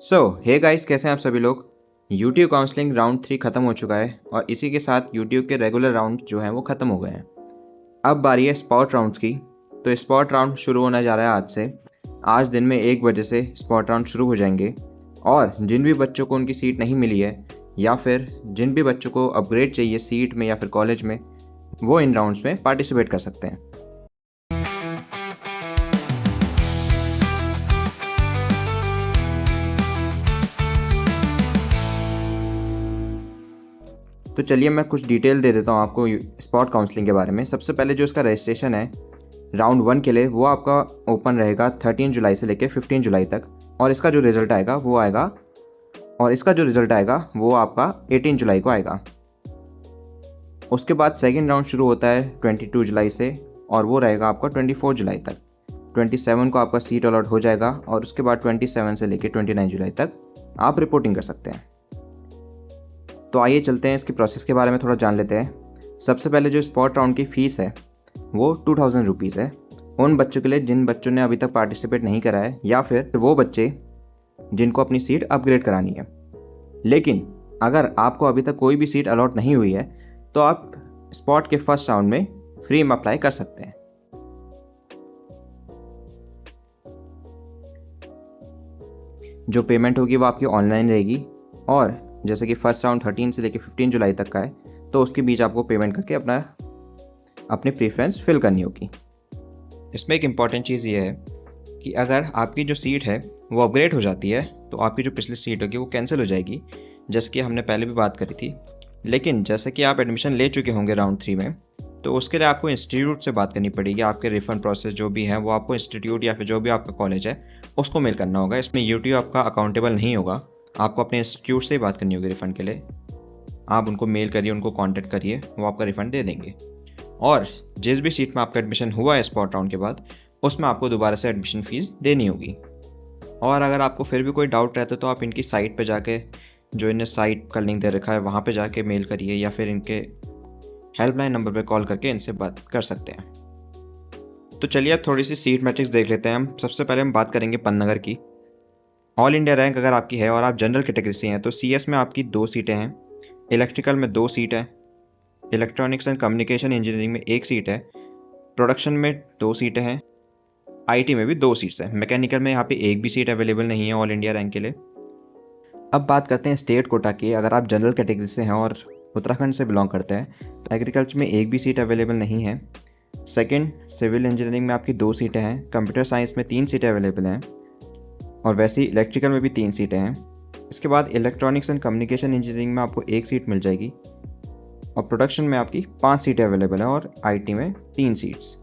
Hey guys, कैसे हैं आप सभी लोग। यूट्यूब काउंसलिंग राउंड 3 ख़त्म हो चुका है और इसी के साथ यूट्यूब के रेगुलर राउंड जो हैं वो ख़त्म हो गए हैं। अब बारी है स्पॉट राउंड्स की। तो स्पॉट राउंड शुरू होने जा रहा है आज से। आज दिन में 1 बजे से स्पॉट राउंड शुरू हो जाएंगे और जिन भी बच्चों को उनकी सीट नहीं मिली है या फिर जिन भी बच्चों को अपग्रेड चाहिए सीट में या फिर कॉलेज में, वो इन राउंड्स में पार्टिसिपेट कर सकते हैं। तो चलिए मैं कुछ डिटेल दे देता हूँ आपको स्पॉट काउंसलिंग के बारे में। सबसे पहले जो इसका रजिस्ट्रेशन है राउंड 1 के लिए, वो आपका ओपन रहेगा 13 जुलाई से लेकर 15 जुलाई तक और इसका जो रिज़ल्ट आएगा वो आपका 18 जुलाई को आएगा। उसके बाद सेकेंड राउंड शुरू होता है 22 जुलाई से और वो रहेगा आपका 24 जुलाई तक। 27 को आपका सीट अलॉट हो जाएगा और उसके बाद 27 से लेकर 29 जुलाई तक आप रिपोर्टिंग कर सकते हैं। तो आइए चलते हैं इसकी प्रोसेस के बारे में थोड़ा जान लेते हैं। सबसे पहले जो स्पॉट राउंड की फ़ीस है वो 2000 रुपीज़ है उन बच्चों के लिए जिन बच्चों ने अभी तक पार्टिसिपेट नहीं करा है या फिर वो बच्चे जिनको अपनी सीट अपग्रेड करानी है। लेकिन अगर आपको अभी तक कोई भी सीट अलॉट नहीं हुई है तो आप स्पॉट के फर्स्ट राउंड में फ्री में अप्लाई कर सकते हैं। जो पेमेंट होगी वो आपकी ऑनलाइन रहेगी और जैसे कि फर्स्ट राउंड 13 से लेकर 15 जुलाई तक का है तो उसके बीच आपको पेमेंट करके अपनी प्रेफरेंस फिल करनी होगी। इसमें एक इम्पॉर्टेंट चीज़ ये है कि अगर आपकी जो सीट है वो अपग्रेड हो जाती है तो आपकी जो पिछली सीट होगी वो कैंसिल हो जाएगी, जैसे कि हमने पहले भी बात करी थी। लेकिन जैसे कि आप एडमिशन ले चुके होंगे राउंड 3 में, तो उसके लिए आपको इंस्टीट्यूट से बात करनी पड़ेगी। आपके रिफंड प्रोसेस जो भी है वो आपको इंस्टीट्यूट या फिर जो भी आपका कॉलेज है उसको मेल करना होगा। इसमें यूट्यूब आपका अकाउंटेबल नहीं होगा, आपको अपने इंस्टीट्यूट से ही बात करनी होगी रिफ़ंड के लिए। आप उनको मेल करिए, उनको कांटेक्ट करिए, वो आपका रिफ़ंड दे देंगे। और जिस भी सीट में आपका एडमिशन हुआ है स्पॉट राउंड के बाद, उसमें आपको दोबारा से एडमिशन फ़ीस देनी होगी। और अगर आपको फिर भी कोई डाउट रहता है तो आप इनकी साइट पे जाके, जो इन्हें साइट का लिंक दे रखा है, वहाँ पे जाके मेल करिए या फिर इनके हेल्पलाइन नंबर पे कॉल करके इनसे बात कर सकते हैं। तो चलिए अब थोड़ी सी सीट मैट्रिक्स देख लेते हैं हम। सबसे पहले हम बात करेंगे पन्नगर की। ऑल इंडिया रैंक अगर आपकी है और आप जनरल कैटेगरी से हैं तो CS में आपकी 2 सीटें हैं, इलेक्ट्रिकल में 2 सीट है, इलेक्ट्रॉनिक्स एंड कम्युनिकेशन इंजीनियरिंग में 1 सीट है, प्रोडक्शन में 2 सीटें हैं, IT में भी 2 सीट्स हैं, मैकेनिकल में यहाँ पे 1 भी सीट अवेलेबल नहीं है ऑल इंडिया रैंक के लिए। अब बात करते हैं स्टेट कोटा की। अगर आप जनरल कैटेगरी से हैं और उत्तराखंड से बिलोंग करते हैं तो एग्रीकल्चर में 1 भी सीट अवेलेबल नहीं है। सेकेंड, सिविल इंजीनियरिंग में आपकी 2 सीटें हैं, कंप्यूटर साइंस में 3 सीटें अवेलेबल हैं और वैसे ही इलेक्ट्रिकल में भी 3 सीटें हैं। इसके बाद इलेक्ट्रॉनिक्स एंड कम्युनिकेशन इंजीनियरिंग में आपको 1 सीट मिल जाएगी और प्रोडक्शन में आपकी 5 सीटें अवेलेबल हैं और IT में 3 सीट्स।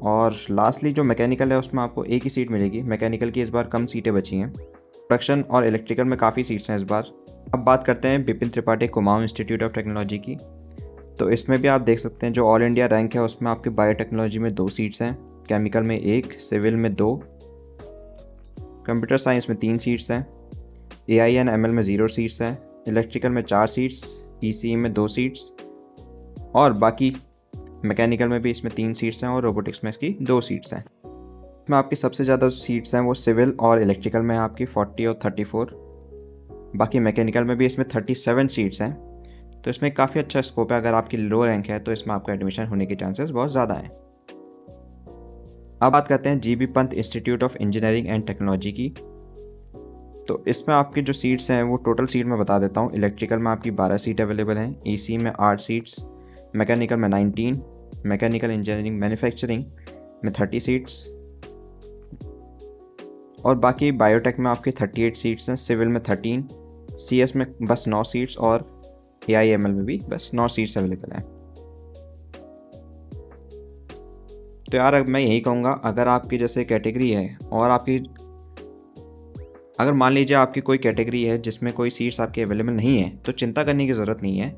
और लास्टली जो मैकेनिकल है उसमें आपको 1 ही सीट मिलेगी। मैकेनिकल की इस बार कम सीटें बची हैं। प्रोडक्शन और इलेक्ट्रिकल में काफ़ी सीट्स हैं इस बार। अब बात करते हैं Bipin Tripathi Kumaon institute of technology की। तो इसमें भी आप देख सकते हैं जो ऑल इंडिया रैंक है उसमें आपके बायोटेक्नोलॉजी में 2 सीट्स हैं, केमिकल में 1, सिविल में 2, कंप्यूटर साइंस में 3 सीट्स हैं, AI एंड ML में 0 सीट्स हैं, इलेक्ट्रिकल में 4 सीट्स, ECE में 2 सीट्स और बाकी मैकेनिकल में भी इसमें 3 सीट्स हैं और रोबोटिक्स में इसकी 2 सीट्स हैं। इसमें आपकी सबसे ज़्यादा सीट्स हैं वो सिविल और इलेक्ट्रिकल में आपकी 40 और 34। बाकी मैकेनिकल में भी इसमें 37 सीट्स हैं। तो इसमें काफ़ी अच्छा स्कोप है। अगर आपकी लो रैंक है तो इसमें आपका एडमिशन होने के चांसेस बहुत ज़्यादा हैं। अब बात करते हैं GB Pant institute of engineering and technology की। तो इसमें आपकी जो सीट्स हैं वो टोटल सीट मैं बता देता हूँ। इलेक्ट्रिकल में आपकी 12 सीट अवेलेबल हैं, ECE में 8 सीट्स, मैकेनिकल में 19, मैकेनिकल इंजीनियरिंग मैन्युफैक्चरिंग में 30 सीट्स और बाकी बायोटेक में आपकी 38 सीट्स हैं, सिविल में 13, CS में बस 9 सीट्स और AI ML में भी बस 9 सीट्स अवेलेबल हैं। तो यार मैं यही कहूँगा, अगर आपकी जैसे कैटेगरी है और अगर मान लीजिए आपकी कोई कैटेगरी है जिसमें कोई सीट्स आपकी अवेलेबल नहीं है तो चिंता करने की ज़रूरत नहीं है।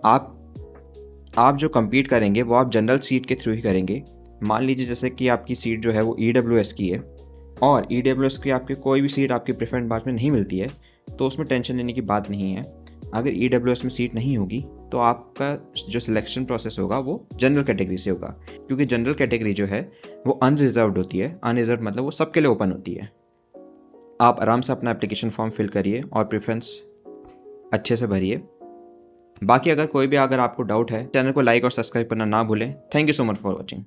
आप जो compete करेंगे वो आप जनरल सीट के थ्रू ही करेंगे। मान लीजिए जैसे कि आपकी सीट जो है वो EWS की है और EWS की आपकी कोई भी सीट आपकी प्रेफरेंस बैच में नहीं मिलती है तो उसमें टेंशन लेने की बात नहीं है। अगर EWS में सीट नहीं होगी तो आपका जो सिलेक्शन प्रोसेस होगा वो जनरल कैटेगरी से होगा, क्योंकि जनरल कैटेगरी जो है वो अनरिजर्व्ड होती है। अनरिजर्व मतलब वो सबके लिए ओपन होती है। आप आराम से अपना एप्लीकेशन फॉर्म फिल करिए और प्रेफरेंस अच्छे से भरिए। बाकी अगर कोई भी अगर आपको डाउट है, चैनल को लाइक और सब्सक्राइब करना ना भूलें। Thank you so much for watching.